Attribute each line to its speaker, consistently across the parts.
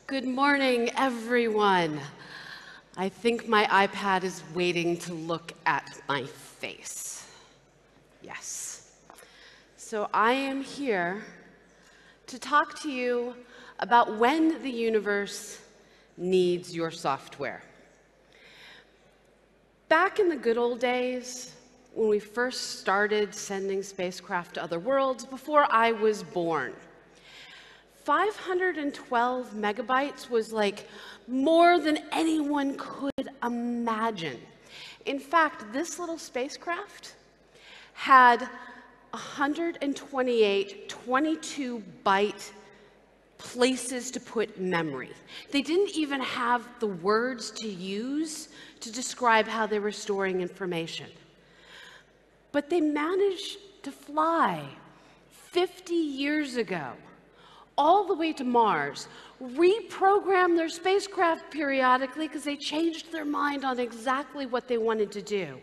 Speaker 1: Good morning, everyone. I think my iPad is waiting to look at my face. Yes. So I am here to talk to you about when the universe needs your software. Back in the good old days, when we first started sending spacecraft to other worlds, before I was born, 512 megabytes was like more than anyone could imagine. In fact, this little spacecraft had 128 22-byte places to put memory. They didn't even have the words to use to describe how they were storing information. But they managed to fly 50 years ago all the way to Mars, reprogram their spacecraft periodically because they changed their mind on exactly what they wanted to do,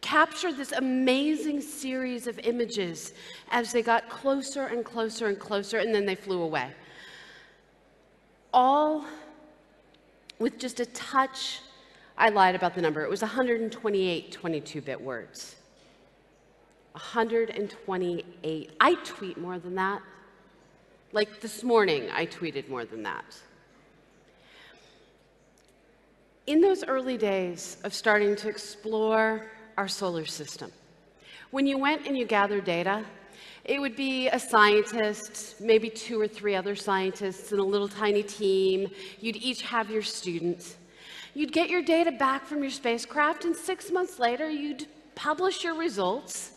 Speaker 1: capture this amazing series of images as they got closer and closer and closer, and then they flew away. All with just a touch, I lied about the number, it was 128 22-bit words. 128. I tweet more than that. Like this morning, I tweeted more than that. In those early days of starting to explore our solar system, when you went and you gathered data, it would be a scientist, maybe 2 or 3 other scientists in a little tiny team. You'd each have your student. You'd get your data back from your spacecraft, and 6 months later, you'd publish your results,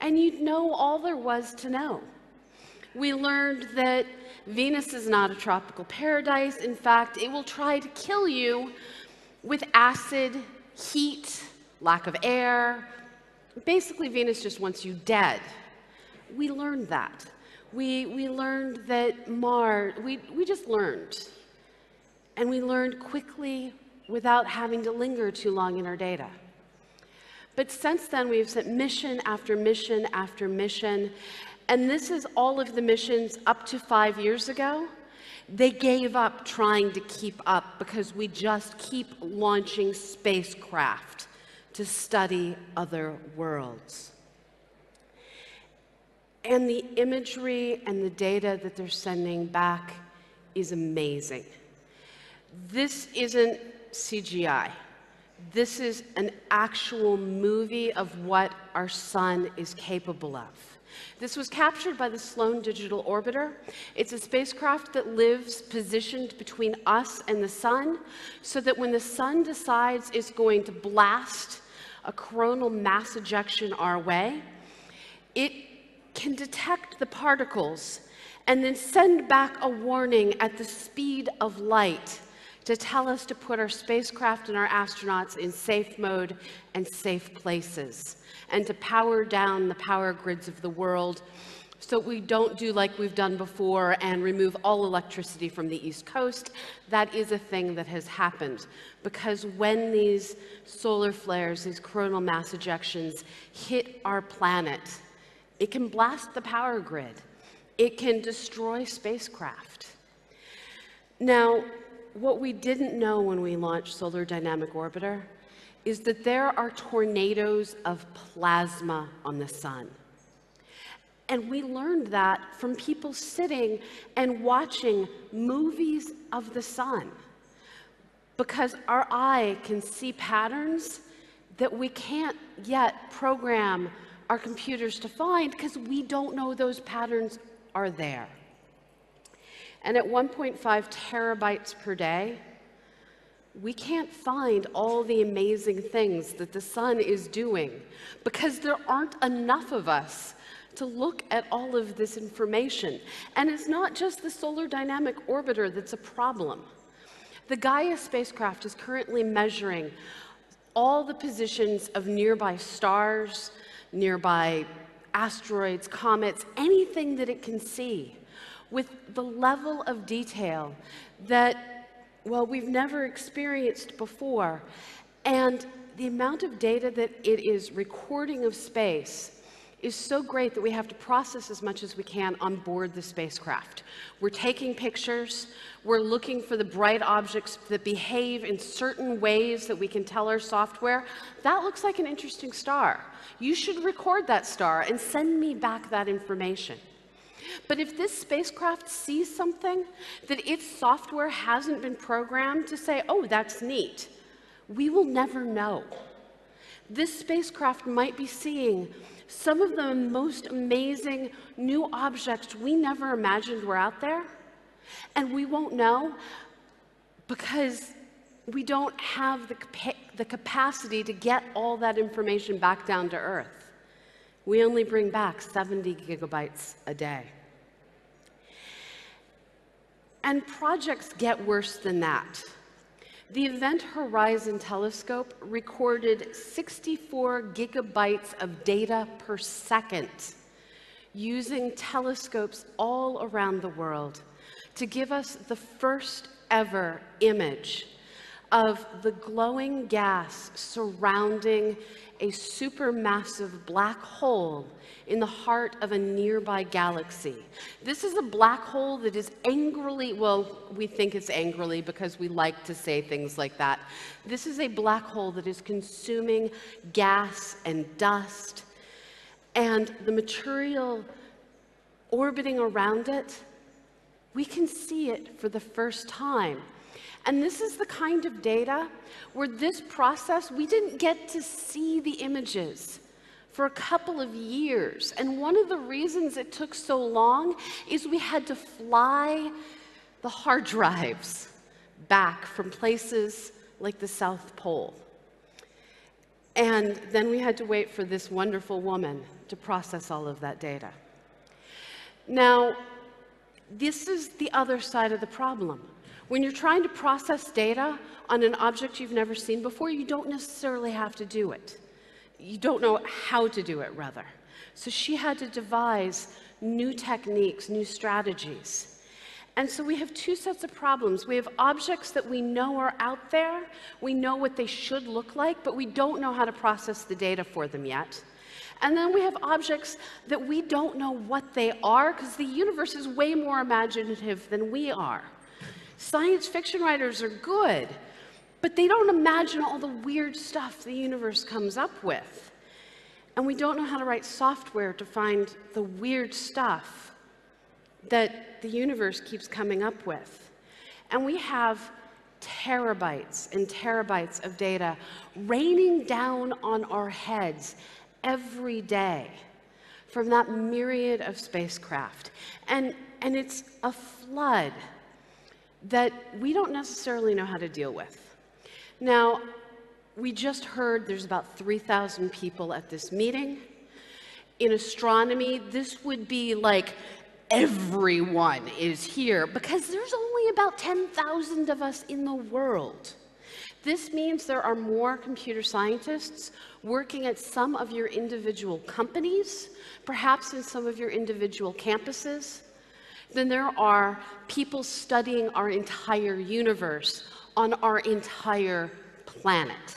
Speaker 1: and you'd know all there was to know. We learned that Venus is not a tropical paradise. In fact, it will try to kill you with acid, heat, lack of air. Basically, Venus just wants you dead. We learned that. We learned that Mars, we just learned. And we learned quickly without having to linger too long in our data. But since then, we've sent mission after mission after mission. And this is all of the missions up to 5 years ago. They gave up trying to keep up because we just keep launching spacecraft to study other worlds. And the imagery and the data that they're sending back is amazing. This isn't CGI. This is an actual movie of what our sun is capable of. This was captured by the Sloan Digital Orbiter. It's a spacecraft that lives positioned between us and the sun, so that when the sun decides it's going to blast a coronal mass ejection our way, it can detect the particles and then send back a warning at the speed of light to tell us to put our spacecraft and our astronauts in safe mode and safe places, and to power down the power grids of the world so we don't do like we've done before and remove all electricity from the East Coast. That is a thing that has happened, because when these solar flares, these coronal mass ejections hit our planet, it can blast the power grid. It can destroy spacecraft. Now, what we didn't know when we launched Solar Dynamic Orbiter is that there are tornadoes of plasma on the sun. And we learned that from people sitting and watching movies of the sun, because our eye can see patterns that we can't yet program our computers to find because we don't know those patterns are there. And at 1.5 terabytes per day, we can't find all the amazing things that the sun is doing because there aren't enough of us to look at all of this information. And it's not just the Solar Dynamic Orbiter that's a problem. The Gaia Spacecraft is currently measuring all the positions of nearby stars, nearby asteroids, comets, anything that it can see, with the level of detail that, well, we've never experienced before. And the amount of data that it is recording of space is so great that we have to process as much as we can on board the spacecraft. We're taking pictures, we're looking for the bright objects that behave in certain ways that we can tell our software, that looks like an interesting star. You should record that star and send me back that information. But if this spacecraft sees something that its software hasn't been programmed to say, oh, that's neat, we will never know. This spacecraft might be seeing some of the most amazing new objects we never imagined were out there, and we won't know because we don't have the capacity to get all that information back down to Earth. We only bring back 70 gigabytes a day. And projects get worse than that. The Event Horizon Telescope recorded 64 gigabytes of data per second using telescopes all around the world to give us the first ever image of the glowing gas surrounding a supermassive black hole in the heart of a nearby galaxy. This is a black hole that is angrily, well, we think it's angrily because we like to say things like that. This is a black hole that is consuming gas and dust, and the material orbiting around it, we can see it for the first time. And this is the kind of data where this process, we didn't get to see the images for a couple of years. And one of the reasons it took so long is we had to fly the hard drives back from places like the South Pole. And then we had to wait for this wonderful woman to process all of that data. Now, this is the other side of the problem. When you're trying to process data on an object you've never seen before, you don't necessarily have to do it. You don't know how to do it, rather. So she had to devise new techniques, new strategies. And so we have two sets of problems. We have objects that we know are out there, we know what they should look like, but we don't know how to process the data for them yet. And then we have objects that we don't know what they are, because the universe is way more imaginative than we are. Science fiction writers are good, but they don't imagine all the weird stuff the universe comes up with. And we don't know how to write software to find the weird stuff that the universe keeps coming up with. And we have terabytes and terabytes of data raining down on our heads every day from that myriad of spacecraft. And it's a flood that we don't necessarily know how to deal with. Now, we just heard there's about 3,000 people at this meeting. In astronomy, this would be like everyone is here, because there's only about 10,000 of us in the world. This means there are more computer scientists working at some of your individual companies, perhaps in some of your individual campuses, than there are people studying our entire universe on our entire planet.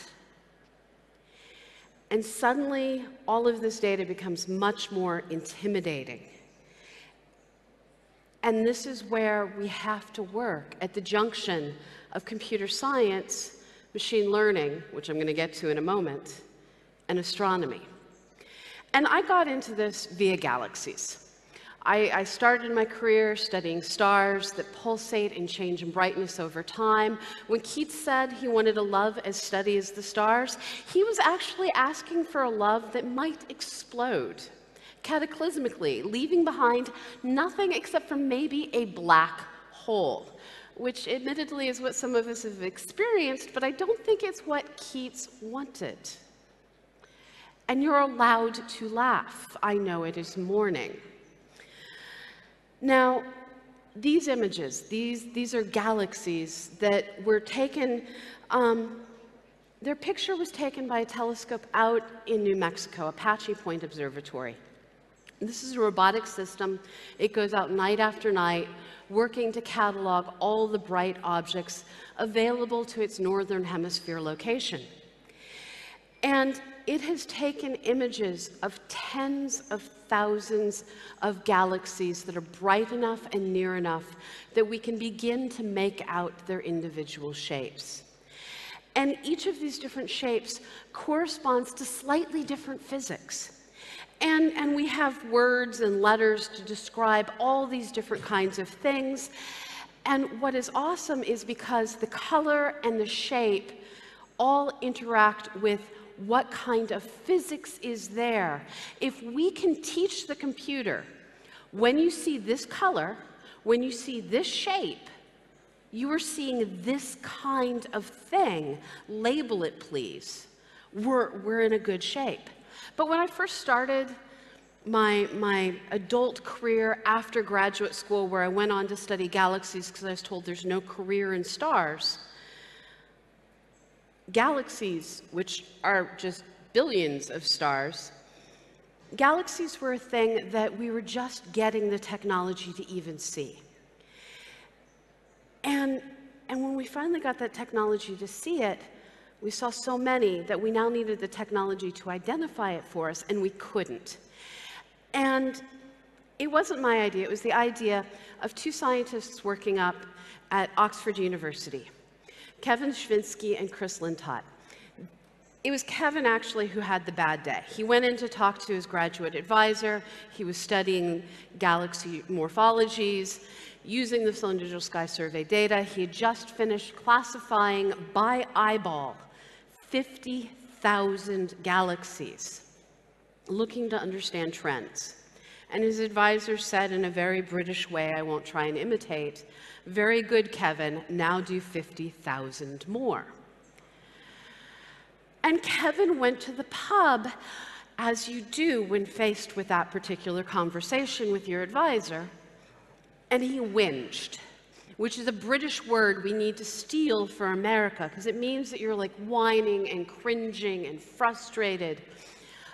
Speaker 1: And suddenly, all of this data becomes much more intimidating. And this is where we have to work at the junction of computer science, machine learning, which I'm going to get to in a moment, and astronomy. And I got into this via galaxies. I started my career studying stars that pulsate and change in brightness over time. When Keats said he wanted a love as steady as the stars, he was actually asking for a love that might explode cataclysmically, leaving behind nothing except for maybe a black hole, which admittedly is what some of us have experienced, but I don't think it's what Keats wanted. And you're allowed to laugh. I know it is morning. Now, these images, these are galaxies that were taken, their picture was taken by a telescope out in New Mexico, Apache Point Observatory. This is a robotic system. It goes out night after night, working to catalog all the bright objects available to its northern hemisphere location. And it has taken images of tens of thousands of galaxies that are bright enough and near enough that we can begin to make out their individual shapes. And each of these different shapes corresponds to slightly different physics. And we have words and letters to describe all these different kinds of things. And what is awesome is because the color and the shape all interact with what kind of physics is there. If we can teach the computer, when you see this color, when you see this shape, you are seeing this kind of thing. Label it, please. We're in a good shape. But when I first started my adult career after graduate school, where I went on to study galaxies because I was told there's no career in stars, galaxies, which are just billions of stars, galaxies were a thing that we were just getting the technology to even see. And when we finally got that technology to see it, we saw so many that we now needed the technology to identify it for us, and we couldn't. And it wasn't my idea, it was the idea of two scientists working up at Oxford University, Kevin Schwinsky and Chris Lintott. It was Kevin, actually, who had the bad day. He went in to talk to his graduate advisor. He was studying galaxy morphologies, using the Sloan Digital Sky Survey data. He had just finished classifying by eyeball 50,000 galaxies, looking to understand trends. And his advisor said in a very British way, I won't try and imitate, "Very good, Kevin, now do 50,000 more." And Kevin went to the pub, as you do when faced with that particular conversation with your advisor, and he whinged, which is a British word we need to steal for America, because it means that you're like whining and cringing and frustrated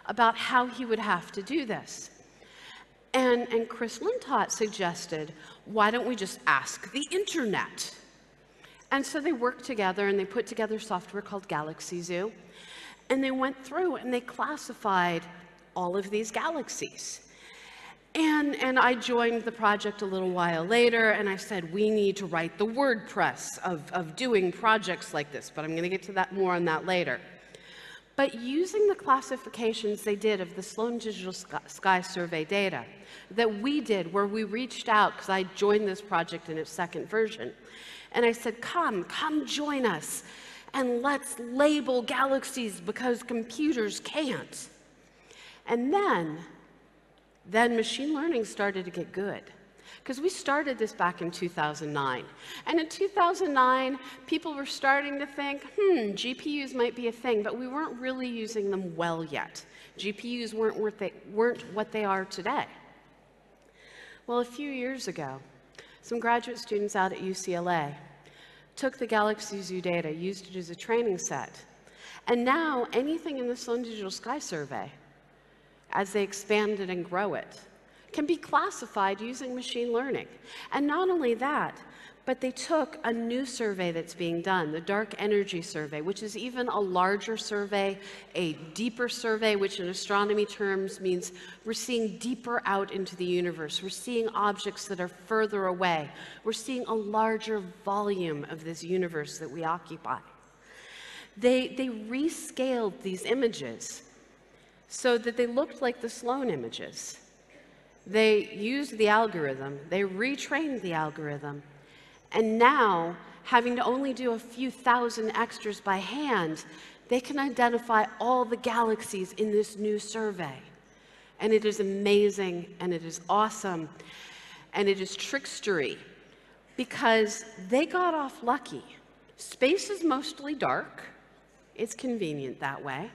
Speaker 1: about how he would have to do this. And Chris Lintott suggested, why don't we just ask the internet? And so they worked together and they put together software called Galaxy Zoo. And they went through and they classified all of these galaxies. And I joined the project a little while later, and I said, we need to write the WordPress of doing projects like this, but I'm going to get to that more on that later. But using the classifications they did of the Sloan Digital Sky Survey data that we did, where we reached out, because I joined this project in its second version, and I said, come join us, and let's label galaxies because computers can't. And then machine learning started to get good. Because we started this back in 2009. And in 2009, people were starting to think, GPUs might be a thing, but we weren't really using them well yet. GPUs weren't what they are today. Well, a few years ago, some graduate students out at UCLA took the Galaxy Zoo data, used it as a training set, and now anything in the Sloan Digital Sky Survey, as they expand it and grow it, can be classified using machine learning. And not only that, but they took a new survey that's being done, the Dark Energy Survey, which is even a larger survey, a deeper survey, which in astronomy terms means we're seeing deeper out into the universe. We're seeing objects that are further away. We're seeing a larger volume of this universe that we occupy. They rescaled these images so that they looked like the Sloan images. They used the algorithm, they retrained the algorithm, and now, having to only do a few thousand extras by hand, they can identify all the galaxies in this new survey. And it is amazing, and it is awesome, and it is trickstery, because they got off lucky. Space is mostly dark. It's convenient that way.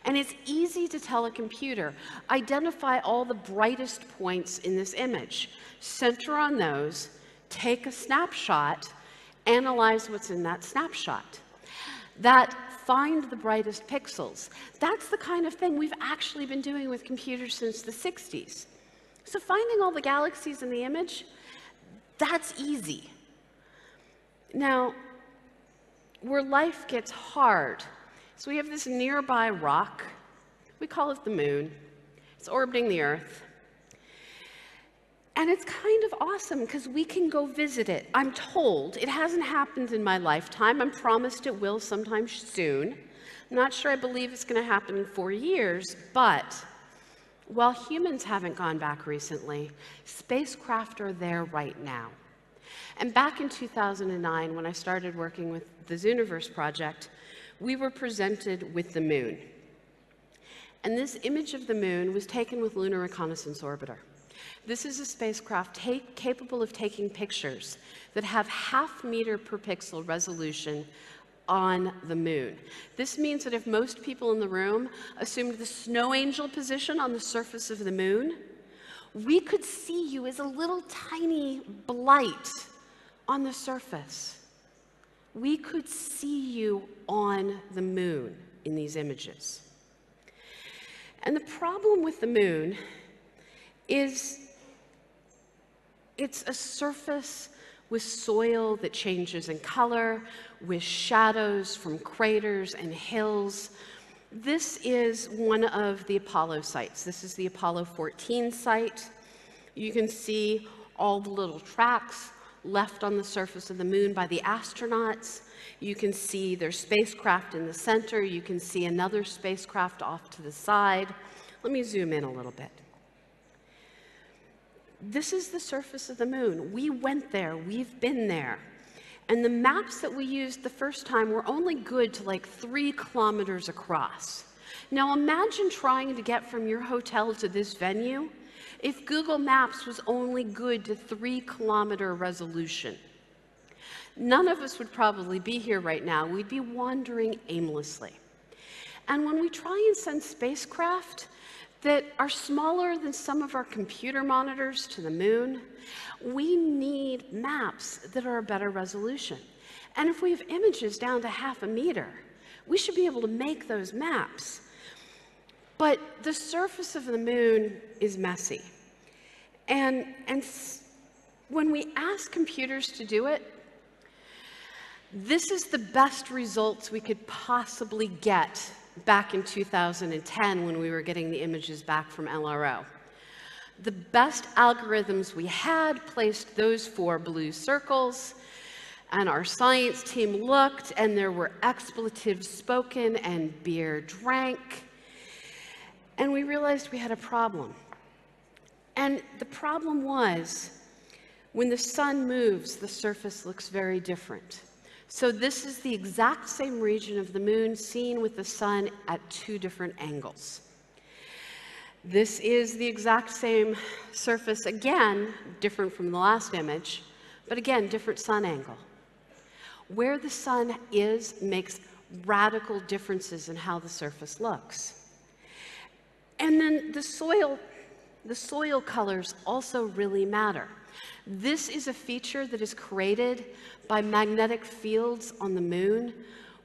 Speaker 1: And it's easy to tell a computer, identify all the brightest points in this image, center on those, take a snapshot, analyze what's in that snapshot. That find the brightest pixels. That's the kind of thing we've actually been doing with computers since the 60s. So finding all the galaxies in the image, that's easy. Now, where life gets hard, so we have this nearby rock We call it the moon. It's orbiting the Earth. And it's kind of awesome because we can go visit it. I'm told, it hasn't happened in my lifetime. I'm promised it will sometime soon. I'm not sure I believe it's going to happen in 4 years, but while humans haven't gone back recently, spacecraft are there right now. And back in 2009, when I started working with the Zooniverse project, we were presented with the moon. And this image of the moon was taken with Lunar Reconnaissance Orbiter. This is a spacecraft capable of taking pictures that have 0.5 meter per pixel resolution on the moon. This means that if most people in the room assumed the snow angel position on the surface of the moon, we could see you as a little tiny blight on the surface. We could see you on the moon in these images. And the problem with the moon is it's a surface with soil that changes in color, with shadows from craters and hills. This is one of the Apollo sites. This is the Apollo 14 site. You can see all the little tracks left on the surface of the moon by the astronauts. You can see their spacecraft in the center. You can see another spacecraft off to the side. Let me zoom in a little bit. This is the surface of the moon. We went there, we've been there. And the maps that we used the first time were only good to like 3 kilometers across. Now imagine trying to get from your hotel to this venue if Google Maps was only good to 3-kilometer resolution. None of us would probably be here right now. We'd be wandering aimlessly. And when we try and send spacecraft that are smaller than some of our computer monitors to the moon, we need maps that are a better resolution. And if we have images down to 0.5 meter, we should be able to make those maps. But the surface of the moon is messy. And when we ask computers to do it, this is the best results we could possibly get back in 2010 when we were getting the images back from LRO. The best algorithms we had placed those 4 blue circles, and our science team looked, and there were expletives spoken and beer drank, and we realized we had a problem. And the problem was, when the sun moves, the surface looks very different. So this is the exact same region of the moon seen with the sun at 2 different angles. This is the exact same surface, again, different from the last image, but again, different sun angle. Where the sun is makes radical differences in how the surface looks. And then the soil colors also really matter. This is a feature that is created by magnetic fields on the moon,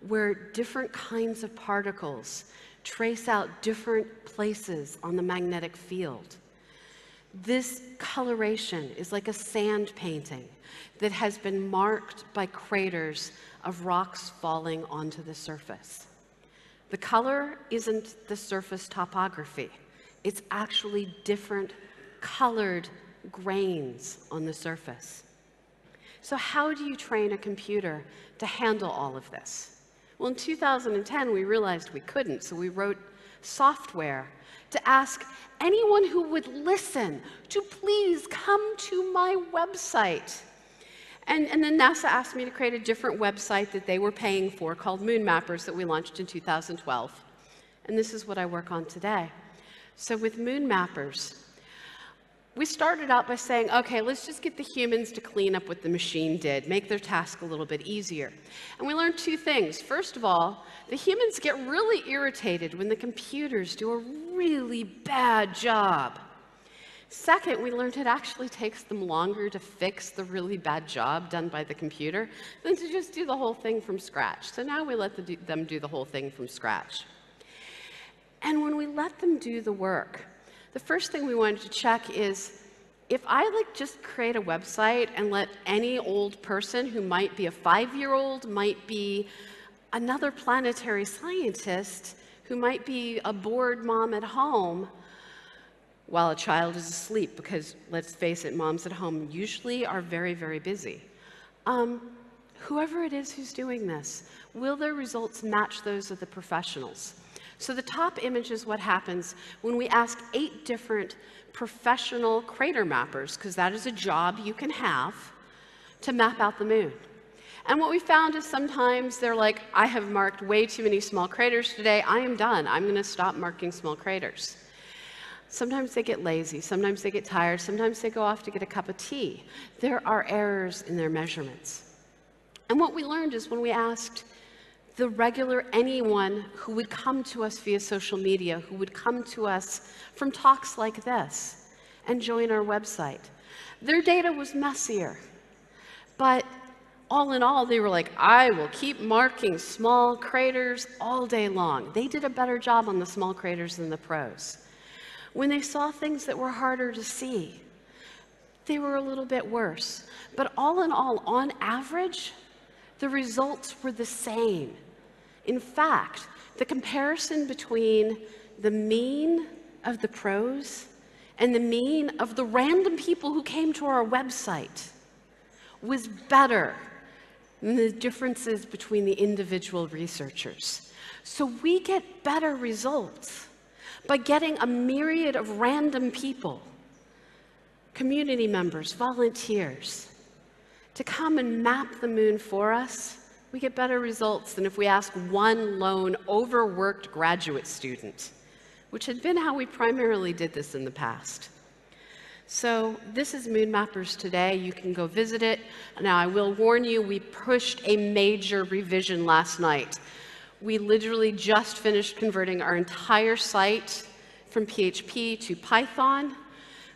Speaker 1: where different kinds of particles trace out different places on the magnetic field. This coloration is like a sand painting that has been marked by craters of rocks falling onto the surface. The color isn't the surface topography. It's actually different colored grains on the surface. So how do you train a computer to handle all of this? Well, in 2010, we realized we couldn't, so we wrote software to ask anyone who would listen to please come to my website. And then NASA asked me to create a different website that they were paying for called Moon Mappers that we launched in 2012. And this is what I work on today. So with Moon Mappers, we started out by saying, okay, let's just get the humans to clean up what the machine did, make their task a little bit easier. And we learned 2 things. First of all, the humans get really irritated when the computers do a really bad job. Second, we learned it actually takes them longer to fix the really bad job done by the computer than to just do the whole thing from scratch. So now we let them do the whole thing from scratch. And when we let them do the work, the first thing we wanted to check is, if I just create a website and let any old person who might be a 5-year-old, might be another planetary scientist who might be a bored mom at home while a child is asleep, because let's face it, moms at home usually are very, very busy. Whoever it is who's doing this, will their results match those of the professionals? So the top image is what happens when we ask 8 different professional crater mappers, because that is a job you can have, to map out the moon. And what we found is sometimes they're like, I have marked way too many small craters today, I am done, I'm going to stop marking small craters. Sometimes they get lazy, sometimes they get tired, sometimes they go off to get a cup of tea. There are errors in their measurements. And what we learned is when we asked the regular anyone who would come to us via social media, who would come to us from talks like this and join our website, their data was messier. But all in all, they were like, I will keep marking small craters all day long. They did a better job on the small craters than the pros. When they saw things that were harder to see, they were a little bit worse. But all in all, on average, the results were the same. In fact, the comparison between the mean of the pros and the mean of the random people who came to our website was better than the differences between the individual researchers. So we get better results by getting a myriad of random people, community members, volunteers, to come and map the moon for us. We get better results than if we ask one lone overworked graduate student, which had been how we primarily did this in the past. So this is Moon Mappers Today. You can go visit it. Now, I will warn you, we pushed a major revision last night. We literally just finished converting our entire site from PHP to Python.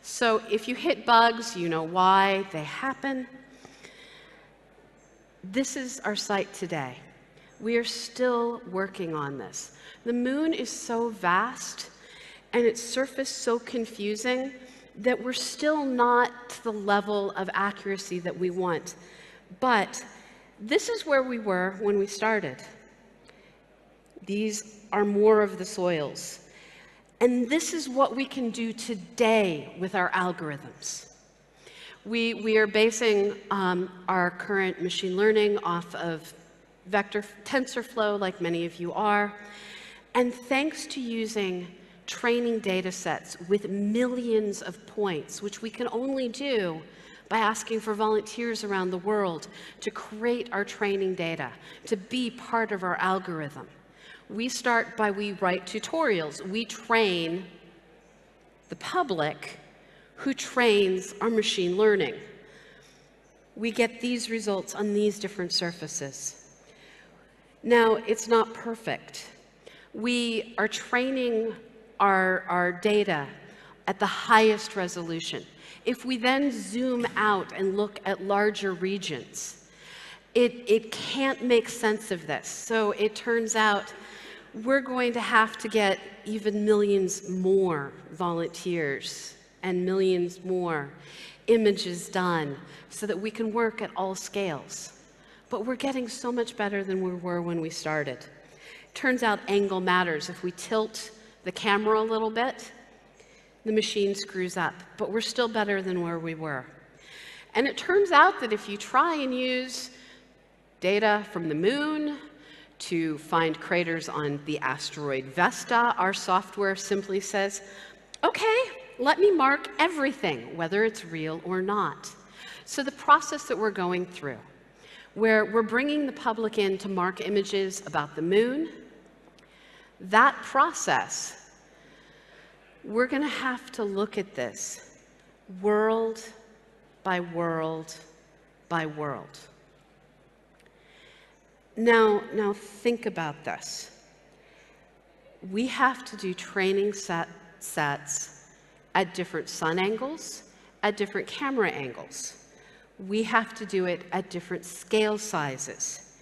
Speaker 1: So if you hit bugs, you know why they happen. This is our site today. We are still working on this. The moon is so vast and its surface so confusing that we're still not to the level of accuracy that we want. But this is where we were when we started. These are more of the soils. And this is what we can do today with our algorithms. We are basing our current machine learning off of vector TensorFlow, like many of you are. And thanks to using training data sets with millions of points, which we can only do by asking for volunteers around the world to create our training data, to be part of our algorithm. We start by we write tutorials. We train the public who trains our machine learning. We get these results on these different surfaces. Now, it's not perfect. We are training our data at the highest resolution. If we then zoom out and look at larger regions, it can't make sense of this. So it turns out we're going to have to get even millions more volunteers and millions more images done so that we can work at all scales. But we're getting so much better than we were when we started. Turns out angle matters. If we tilt the camera a little bit, the machine screws up, but we're still better than where we were. And it turns out that if you try and use data from the moon to find craters on the asteroid Vesta, our software simply says, okay, let me mark everything, whether it's real or not. So the process that we're going through, where we're bringing the public in to mark images about the moon, that process, we're going to have to look at this world by world by world. Now think about this. We have to do training sets at different sun angles, at different camera angles. We have to do it at different scale sizes.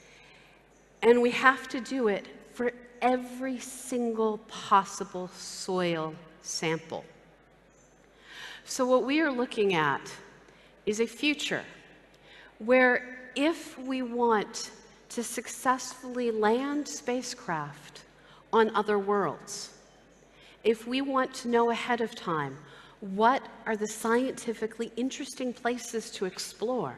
Speaker 1: And we have to do it for every single possible soil sample. So what we are looking at is a future where if we want to successfully land spacecraft on other worlds, if we want to know ahead of time what are the scientifically interesting places to explore,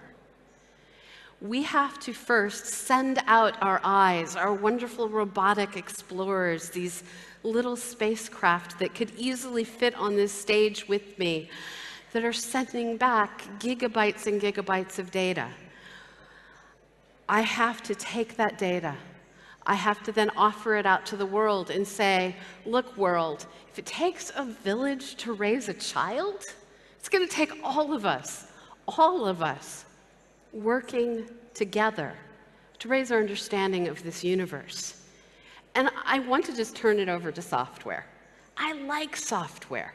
Speaker 1: we have to first send out our eyes, our wonderful robotic explorers, these little spacecraft that could easily fit on this stage with me, that are sending back gigabytes and gigabytes of data. I have to take that data. I have to then offer it out to the world and say, look, world, if it takes a village to raise a child, it's going to take all of us working together to raise our understanding of this universe. And I want to just turn it over to software. I like software.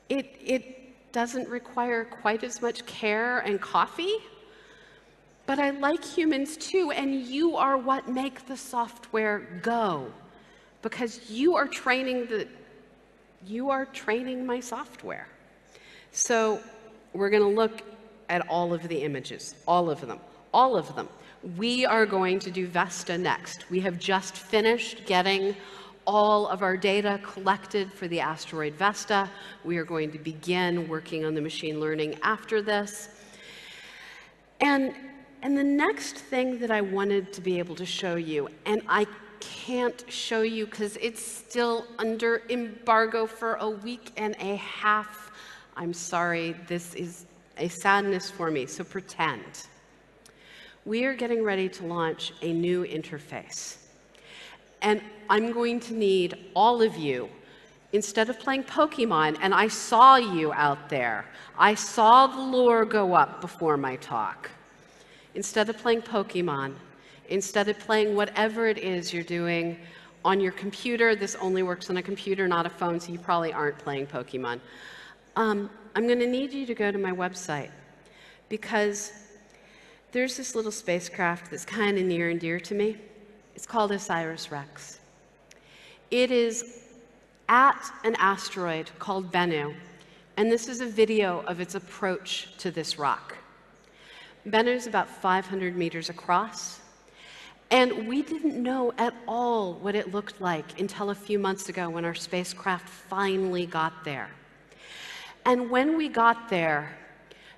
Speaker 1: It doesn't require quite as much care and coffee, but I like humans too, and you are what make the software go, because you are training my software. So we're going to look at all of the images, all of them. We are going to do Vesta next. We have just finished getting all of our data collected for the asteroid Vesta. We are going to begin working on the machine learning after this. And the next thing that I wanted to be able to show you, and I can't show you because it's still under embargo for a week and a half. I'm sorry, this is a sadness for me, so pretend. We are getting ready to launch a new interface. And I'm going to need all of you, instead of playing Pokemon, and I saw you out there. I saw the lure go up before my talk. Instead of playing Pokemon, instead of playing whatever it is you're doing on your computer, this only works on a computer, not a phone, so you probably aren't playing Pokemon. I'm going to need you to go to my website, because there's this little spacecraft that's kind of near and dear to me. It's called Osiris Rex. It is at an asteroid called Bennu, and this is a video of its approach to this rock. Bennu is about 500 meters across, and we didn't know at all what it looked like until a few months ago when our spacecraft finally got there. And when we got there,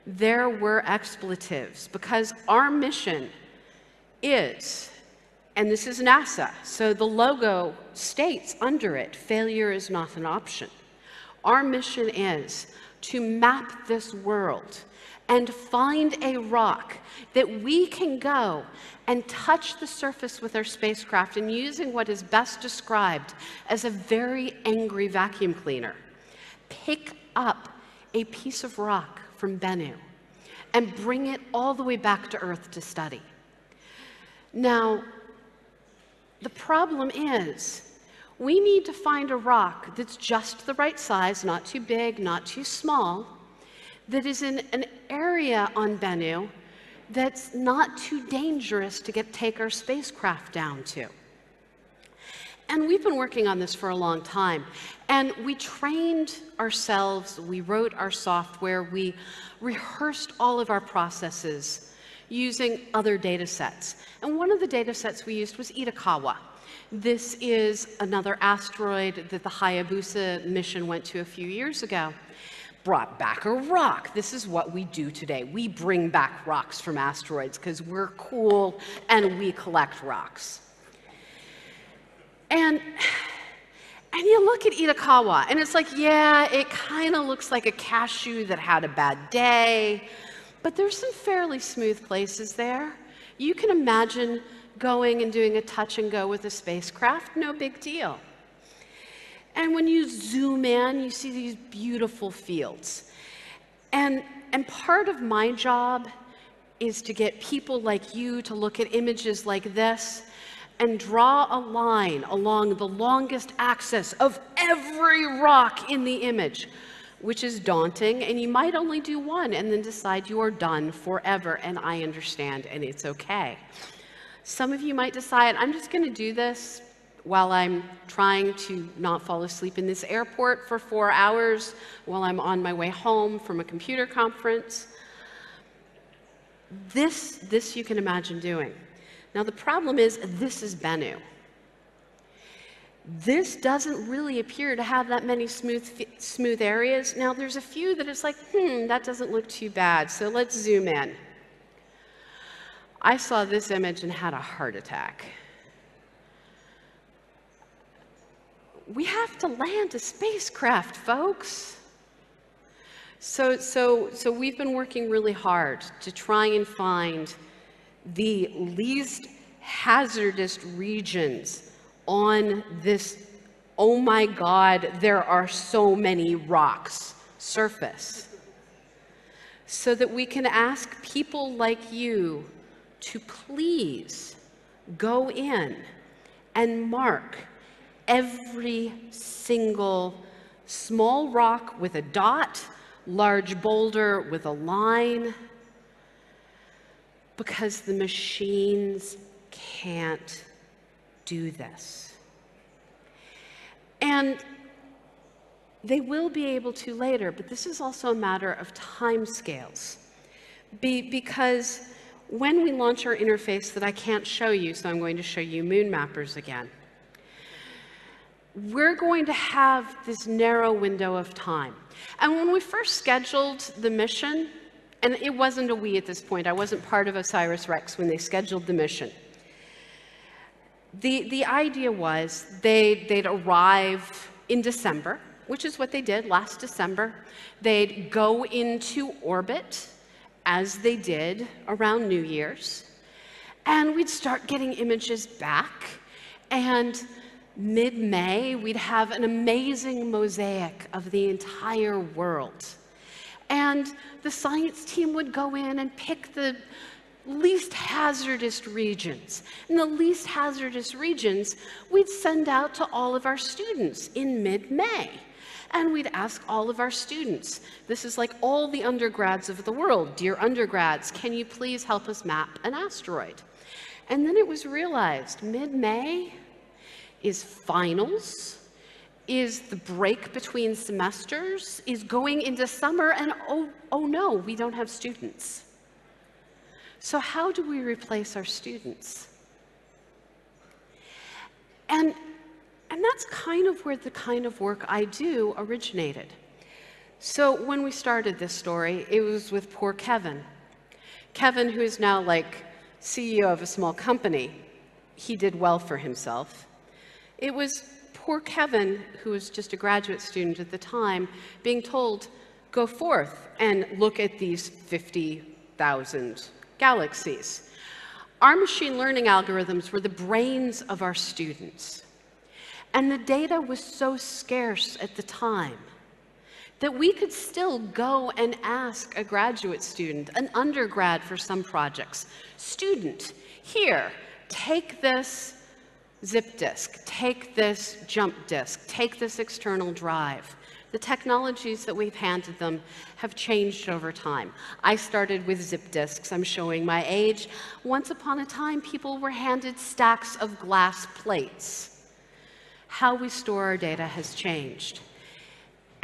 Speaker 1: there were expletives, because our mission is, and this is NASA, so the logo states under it, failure is not an option. Our mission is to map this world and find a rock that we can go and touch the surface with our spacecraft, and using what is best described as a very angry vacuum cleaner, pick up a piece of rock from Bennu and bring it all the way back to Earth to study. Now, the problem is, we need to find a rock that's just the right size, not too big, not too small, that is in an area on Bennu that's not too dangerous to take our spacecraft down to. And we've been working on this for a long time. And we trained ourselves, we wrote our software, we rehearsed all of our processes using other data sets. And one of the data sets we used was Itokawa. This is another asteroid that the Hayabusa mission went to a few years ago. Brought back a rock. This is what we do today. We bring back rocks from asteroids because we're cool and we collect rocks. And you look at Itokawa, and it's like, yeah, it kind of looks like a cashew that had a bad day, but there's some fairly smooth places there. You can imagine going and doing a touch and go with a spacecraft, no big deal. And when you zoom in, you see these beautiful fields. And part of my job is to get people like you to look at images like this and draw a line along the longest axis of every rock in the image, which is daunting, and you might only do one and then decide you are done forever, and I understand, and it's okay. Some of you might decide, I'm just going to do this while I'm trying to not fall asleep in this airport for 4 hours while I'm on my way home from a computer conference. This you can imagine doing. Now the problem is, this is Bennu. This doesn't really appear to have that many smooth areas. Now, there's a few that it's like, that doesn't look too bad, so let's zoom in. I saw this image and had a heart attack. We have to land a spacecraft, folks. So we've been working really hard to try and find the least hazardous regions on this, oh my God, there are so many rocks surface, so that we can ask people like you to please go in and mark every single small rock with a dot, large boulder with a line, because the machines can't do this. And they will be able to later, but this is also a matter of time scales. Because when we launch our interface that I can't show you, so I'm going to show you moon mappers again, we're going to have this narrow window of time. And when we first scheduled the mission, and it wasn't a we at this point, I wasn't part of Osiris Rex when they scheduled the mission. The idea was they'd arrive in December, which is what they did last December. They'd go into orbit, as they did around New Year's, and we'd start getting images back, and mid-May, we'd have an amazing mosaic of the entire world. And the science team would go in and pick the least hazardous regions. And the least hazardous regions we'd send out to all of our students in mid-May. And we'd ask all of our students, this is like all the undergrads of the world, dear undergrads, can you please help us map an asteroid? And then it was realized, mid-May is finals, is the break between semesters, is going into summer, and oh no, we don't have students. So how do we replace our students? And that's kind of where the kind of work I do originated. So when we started this story, it was with poor Kevin. Kevin, who is now like CEO of a small company, he did well for himself. It was poor Kevin, who was just a graduate student at the time, being told, go forth and look at these 50,000 galaxies. Our machine learning algorithms were the brains of our students. And the data was so scarce at the time that we could still go and ask a graduate student, an undergrad for some projects, student, here, take this zip disk, take this jump disk, take this external drive. The technologies that we've handed them have changed over time. I started with zip disks. I'm showing my age. Once upon a time, people were handed stacks of glass plates. How we store our data has changed.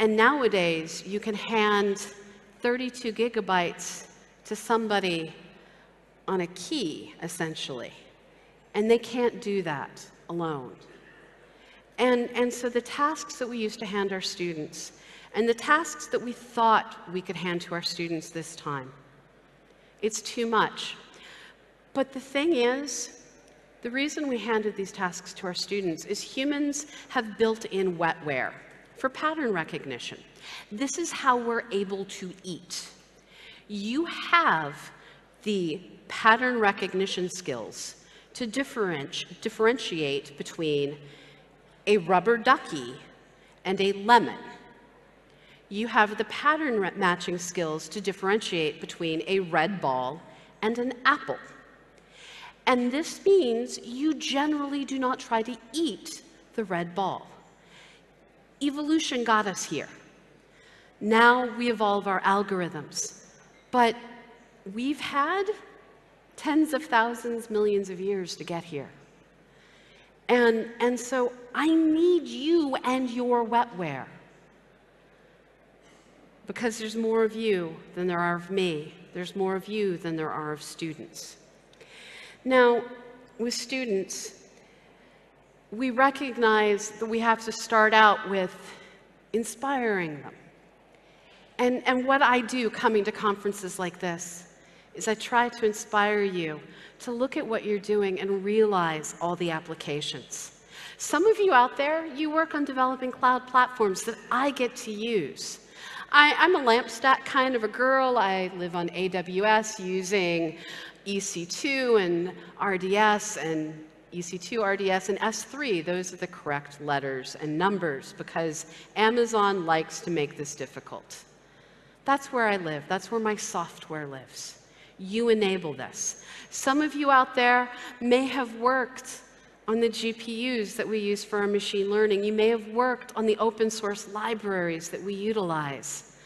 Speaker 1: And nowadays, you can hand 32 gigabytes to somebody on a key, essentially. And they can't do that alone. And so the tasks that we used to hand our students, and the tasks that we thought we could hand to our students this time, it's too much. But the thing is, the reason we handed these tasks to our students is humans have built-in wetware for pattern recognition. This is how we're able to eat. You have the pattern recognition skills to differentiate between a rubber ducky and a lemon. You have the pattern matching skills to differentiate between a red ball and an apple. And this means you generally do not try to eat the red ball. Evolution got us here. Now we evolve our algorithms. But we've had tens of thousands, millions of years to get here. And so I need you and your wetware. Because there's more of you than there are of me. There's more of you than there are of students. Now, with students, we recognize that we have to start out with inspiring them. And what I do coming to conferences like this is I try to inspire you to look at what you're doing and realize all the applications. Some of you out there, you work on developing cloud platforms that I get to use. I'm a lamp stack kind of a girl. I live on AWS using EC2 and RDS and EC2, RDS, and S3. Those are the correct letters and numbers because Amazon likes to make this difficult. That's where I live. That's where my software lives. You enable this. Some of you out there may have worked on the GPUs that we use for our machine learning. You may have worked on the open source libraries that we utilize.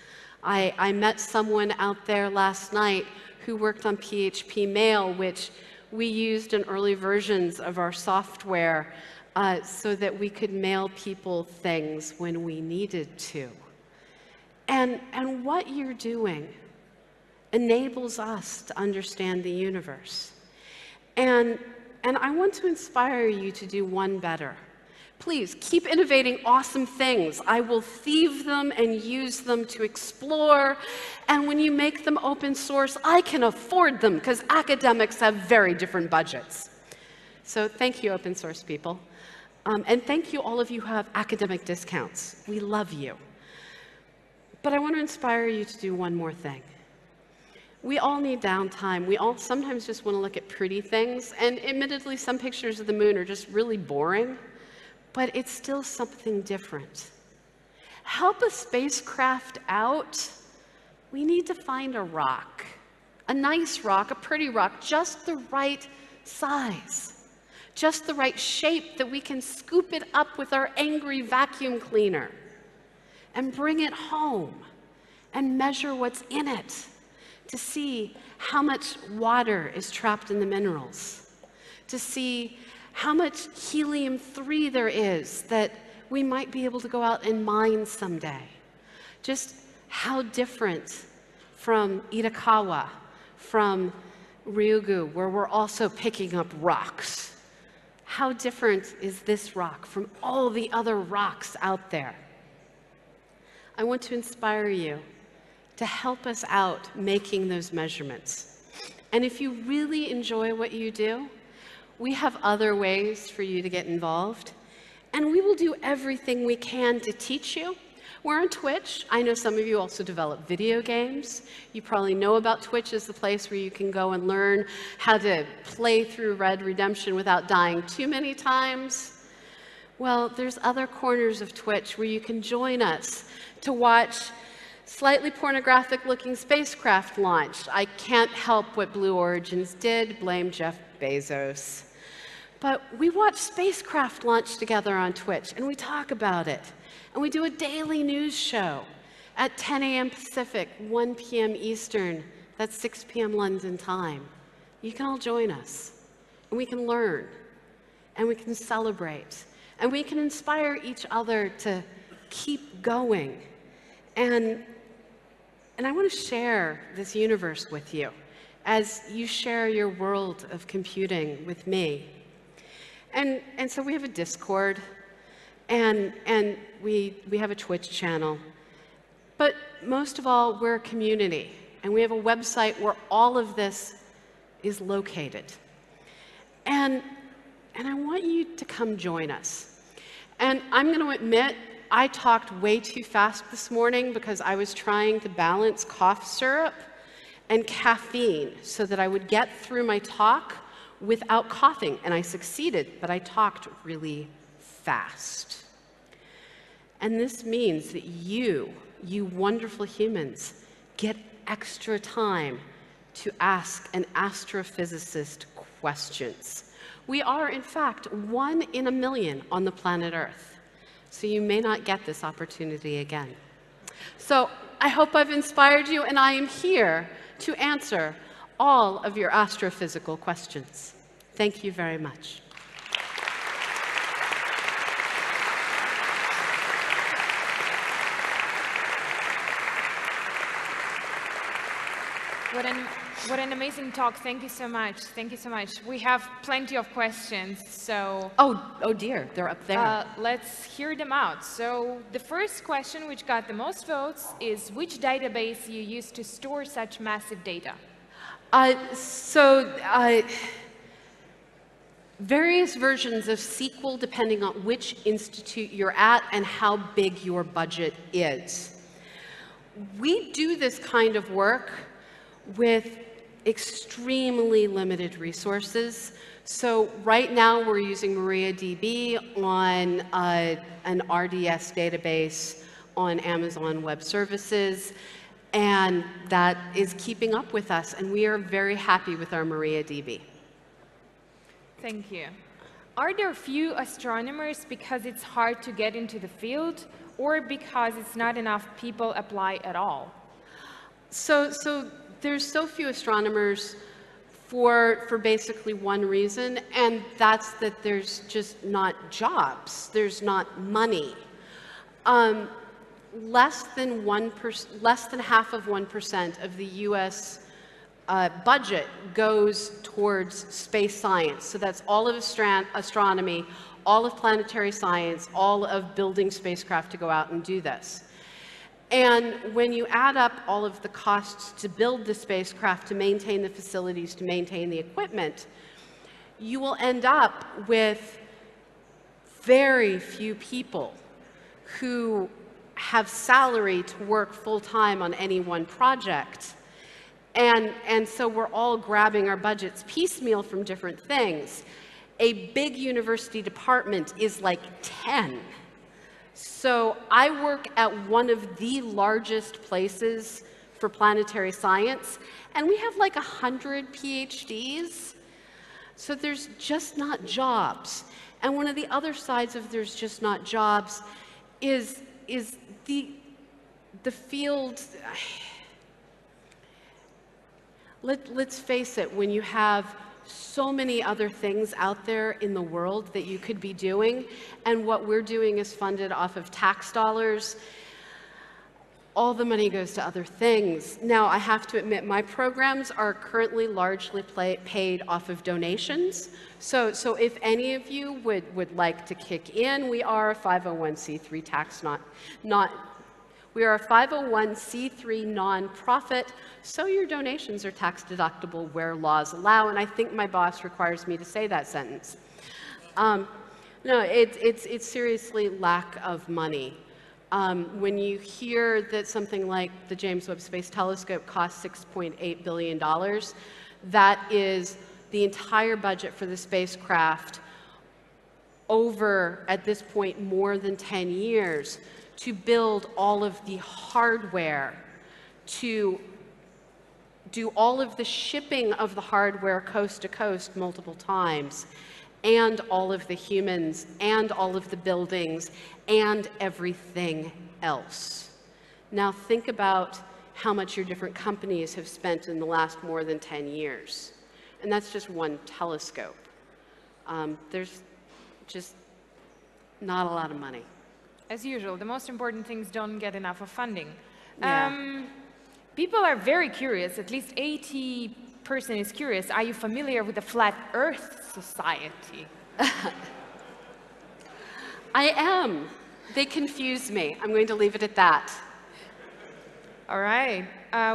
Speaker 1: I met someone out there last night who worked on PHP Mail, which we used in early versions of our software so that we could mail people things when we needed to. And what you're doing enables us to understand the universe. And I want to inspire you to do one better. Please keep innovating awesome things. I will thieve them and use them to explore. And when you make them open source, I can afford them because academics have very different budgets. So thank you, open source people. And thank you, all of you who have academic discounts. We love you. But I want to inspire you to do one more thing. We all need downtime. We all sometimes just want to look at pretty things. And admittedly, some pictures of the moon are just really boring. But it's still something different. Help a spacecraft out. We need to find a rock. A nice rock, a pretty rock, just the right size. Just the right shape that we can scoop it up with our angry vacuum cleaner and bring it home and measure what's in it to see how much water is trapped in the minerals, to see how much helium-3 there is that we might be able to go out and mine someday. Just how different from Itakawa, from Ryugu, where we're also picking up rocks. How different is this rock from all the other rocks out there? I want to inspire you to help us out making those measurements. And if you really enjoy what you do, we have other ways for you to get involved. And we will do everything we can to teach you. We're on Twitch. I know some of you also develop video games. You probably know about Twitch as the place where you can go and learn how to play through Red Redemption without dying too many times. Well, there's other corners of Twitch where you can join us to watch slightly pornographic-looking spacecraft launched. I can't help what Blue Origins did, blame Jeff Bezos. But we watch spacecraft launch together on Twitch, and we talk about it. And we do a daily news show at 10 a.m. Pacific, 1 p.m. Eastern. That's 6 p.m. London time. You can all join us, and we can learn, and we can celebrate, and we can inspire each other to keep going. And I want to share this universe with you as you share your world of computing with me. And so we have a Discord, and we have a Twitch channel. But most of all, we're a community, and we have a website where all of this is located. And I want you to come join us. And I'm going to admit, I talked way too fast this morning because I was trying to balance cough syrup and caffeine so that I would get through my talk without coughing. And I succeeded, but I talked really fast. And this means that you wonderful humans, get extra time to ask an astrophysicist questions. We are, in fact, 1 in a million on the planet Earth. So you may not get this opportunity again. So I hope I've inspired you, and I am here to answer all of your astrophysical questions. Thank you very much.
Speaker 2: What an What an amazing talk. Thank you so much. Thank you so much. We have plenty of questions, so...
Speaker 1: Oh dear, they're up there.
Speaker 2: Let's hear them out. So the first question, which got the most votes, is which database you use to store such massive data?
Speaker 1: Various versions of SQL depending on which institute you're at and how big your budget is. We do this kind of work with extremely limited resources. So right now we're using MariaDB on an RDS database on Amazon Web Services, and that is keeping up with us, and we are very happy with our MariaDB.
Speaker 2: Thank you. Are there few astronomers because it's hard to get into the field, or because it's not enough people apply at all?
Speaker 1: So there's so few astronomers for basically one reason, and that's that there's just not jobs. There's not money. Less than half of 1% of the U.S. Budget goes towards space science. So that's all of astronomy, all of planetary science, all of building spacecraft to go out and do this. And when you add up all of the costs to build the spacecraft, to maintain the facilities, to maintain the equipment, you will end up with very few people who have salary to work full-time on any one project. And so we're all grabbing our budgets piecemeal from different things. A big university department is like 10. So I work at one of the largest places for planetary science, and we have like 100 PhDs. So there's just not jobs. And one of the other sides of there's just not jobs is the field. Let's face it, when you have so many other things out there in the world that you could be doing, and what we're doing is funded off of tax dollars, all the money goes to other things. Now, I have to admit, my programs are currently largely paid off of donations. So if any of you would like to kick in, we are a 501c3 we are a 501c3 nonprofit, so your donations are tax deductible where laws allow, and I think my boss requires me to say that sentence. No, it's seriously lack of money. When you hear that something like the James Webb Space Telescope costs $6.8 billion, that is the entire budget for the spacecraft over, at this point, more than 10 years, to build all of the hardware, to do all of the shipping of the hardware coast to coast multiple times, and all of the humans, and all of the buildings, and everything else. Now think about how much your different companies have spent in the last more than 10 years. And that's just one telescope. There's just not a lot of money.
Speaker 2: As usual, the most important things don't get enough of funding.
Speaker 1: Yeah.
Speaker 2: People are very curious, at least 80% is curious. Are you familiar with the Flat Earth Society?
Speaker 1: I am. They confuse me. I'm going to leave it at that.
Speaker 2: All right.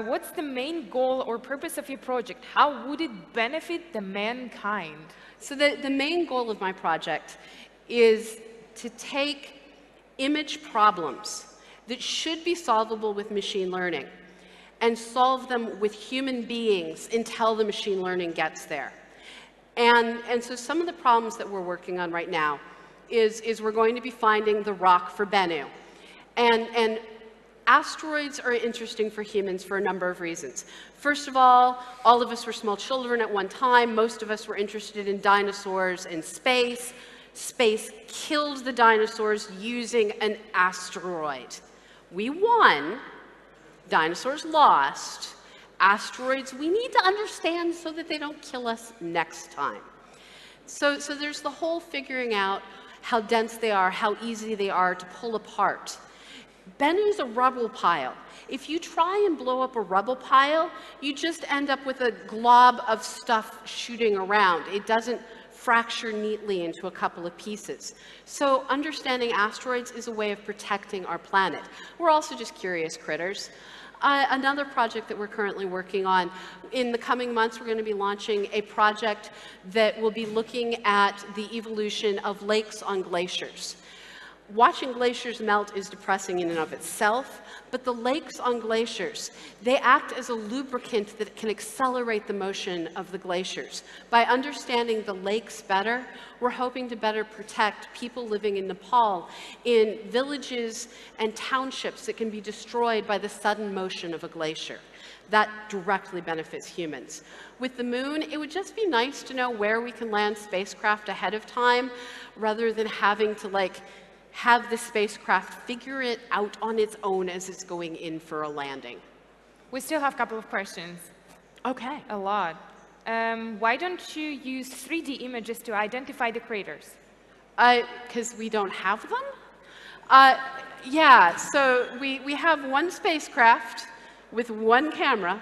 Speaker 2: What's the main goal or purpose of your project? How would it benefit the mankind?
Speaker 1: So the main goal of my project is to take image problems that should be solvable with machine learning and solve them with human beings until the machine learning gets there. And so some of the problems that we're working on right now is we're going to be finding the rock for Bennu. And asteroids are interesting for humans for a number of reasons. First of all of us were small children at one time. Most of us were interested in dinosaurs and space. Space killed the dinosaurs using an asteroid. We won, dinosaurs lost. Asteroids we need to understand so that they don't kill us next time. So there's the whole figuring out how dense they are, how easy they are to pull apart. Bennu's a rubble pile. If you try and blow up a rubble pile, you just end up with a glob of stuff shooting around. It doesn't fracture neatly into a couple of pieces. So understanding asteroids is a way of protecting our planet. We're also just curious critters. Another project that we're currently working on, in the coming months, we're going to be launching a project that will be looking at the evolution of lakes on glaciers. Watching glaciers melt is depressing in and of itself, but the lakes on glaciers, they act as a lubricant that can accelerate the motion of the glaciers. By understanding the lakes better, we're hoping to better protect people living in Nepal in villages and townships that can be destroyed by the sudden motion of a glacier. That directly benefits humans. With the moon, it would just be nice to know where we can land spacecraft ahead of time, rather than having to have the spacecraft figure it out on its own as it's going in for a landing.
Speaker 2: We still have a couple of questions.
Speaker 1: Okay.
Speaker 2: A lot. Why don't you use 3D images to identify the craters?
Speaker 1: Because we don't have them? Yeah, so we have one spacecraft with one camera,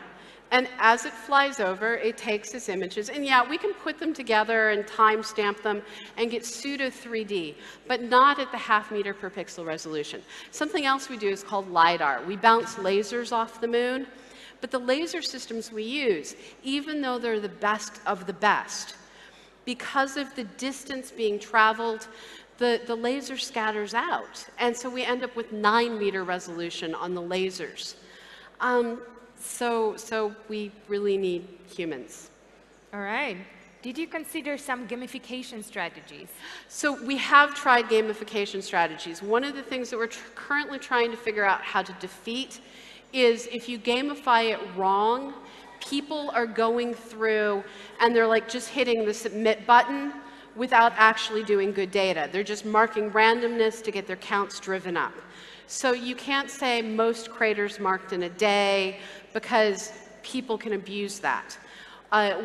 Speaker 1: and as it flies over, it takes its images. And yeah, we can put them together and timestamp them and get pseudo 3D, but not at the ½ meter per pixel resolution. Something else we do is called LiDAR. We bounce lasers off the moon, but the laser systems we use, even though they're the best of the best, because of the distance being traveled, the laser scatters out. And so we end up with 9 meter resolution on the lasers. So we really need humans.
Speaker 2: All right. Did you consider some gamification strategies?
Speaker 1: So we have tried gamification strategies. One of the things that we're currently trying to figure out how to defeat is if you gamify it wrong, people are going through and they're just hitting the submit button without actually doing good data. They're just marking randomness to get their counts driven up. So you can't say most craters marked in a day, because people can abuse that.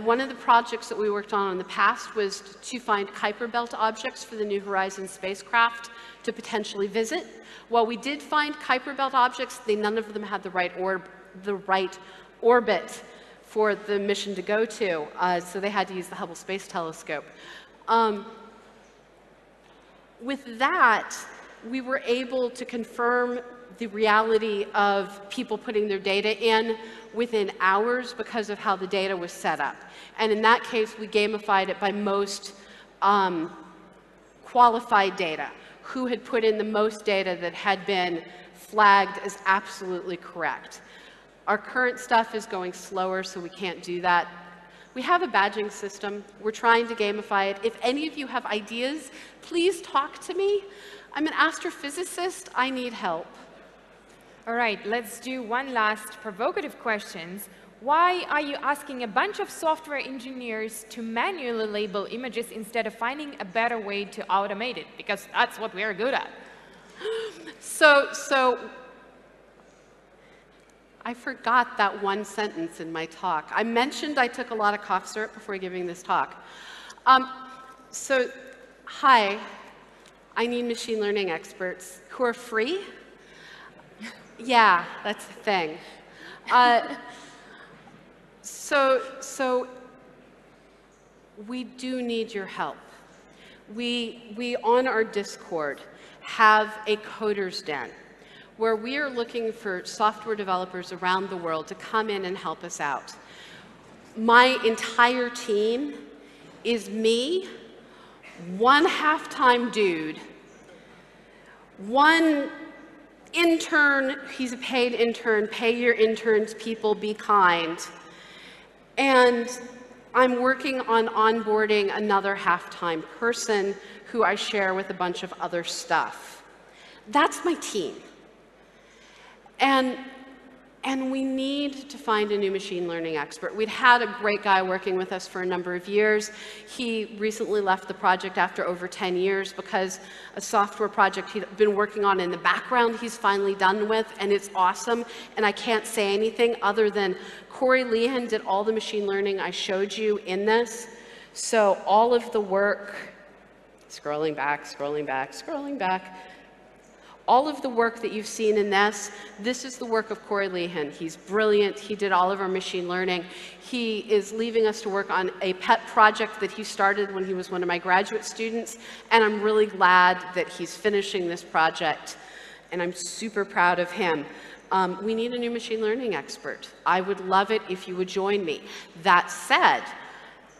Speaker 1: One of the projects that we worked on in the past was to find Kuiper Belt objects for the New Horizons spacecraft to potentially visit. While we did find Kuiper Belt objects, none of them had the right orbit for the mission to go to, so they had to use the Hubble Space Telescope. With that, we were able to confirm the reality of people putting their data in within hours because of how the data was set up. And in that case, we gamified it by most qualified data, who had put in the most data that had been flagged as absolutely correct. Our current stuff is going slower, so we can't do that. We have a badging system. We're trying to gamify it. If any of you have ideas, please talk to me. I'm an astrophysicist. I need help.
Speaker 2: All right, let's do one last provocative question. Why are you asking a bunch of software engineers to manually label images instead of finding a better way to automate it? Because that's what we're good at.
Speaker 1: So I forgot that one sentence in my talk. I mentioned I took a lot of cough syrup before giving this talk. Hi, I need machine learning experts who are free. Yeah, that's the thing. So we do need your help. We on our Discord have a coders den where we are looking for software developers around the world to come in and help us out. My entire team is me, one half-time dude, one intern, he's a paid intern, pay your interns, people, be kind. And I'm working on onboarding another half-time person who I share with a bunch of other stuff. That's my team. And we need to find a new machine learning expert. We'd had a great guy working with us for a number of years. He recently left the project after over 10 years because a software project he'd been working on in the background he's finally done with, and it's awesome. And I can't say anything other than Corey Lehan did all the machine learning I showed you in this. So all of the work, scrolling back, All of the work that you've seen in this is the work of Corey Lehan. He's brilliant. He did all of our machine learning. He is leaving us to work on a pet project that he started when he was one of my graduate students, and I'm really glad that he's finishing this project, and I'm super proud of him. We need a new machine learning expert. I would love it if you would join me. That said,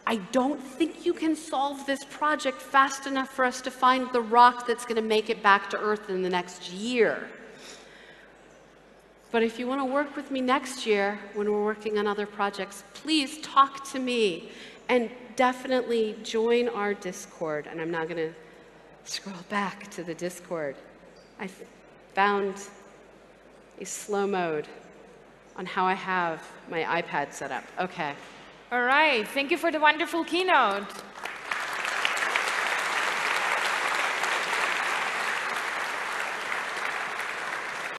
Speaker 1: I don't think you can solve this project fast enough for us to find the rock that's going to make it back to Earth in the next year. But if you want to work with me next year when we're working on other projects, please talk to me and definitely join our Discord. And I'm now going to scroll back to the Discord. I found a slow mode on how I have my iPad set up. Okay.
Speaker 2: All right, thank you for the wonderful keynote.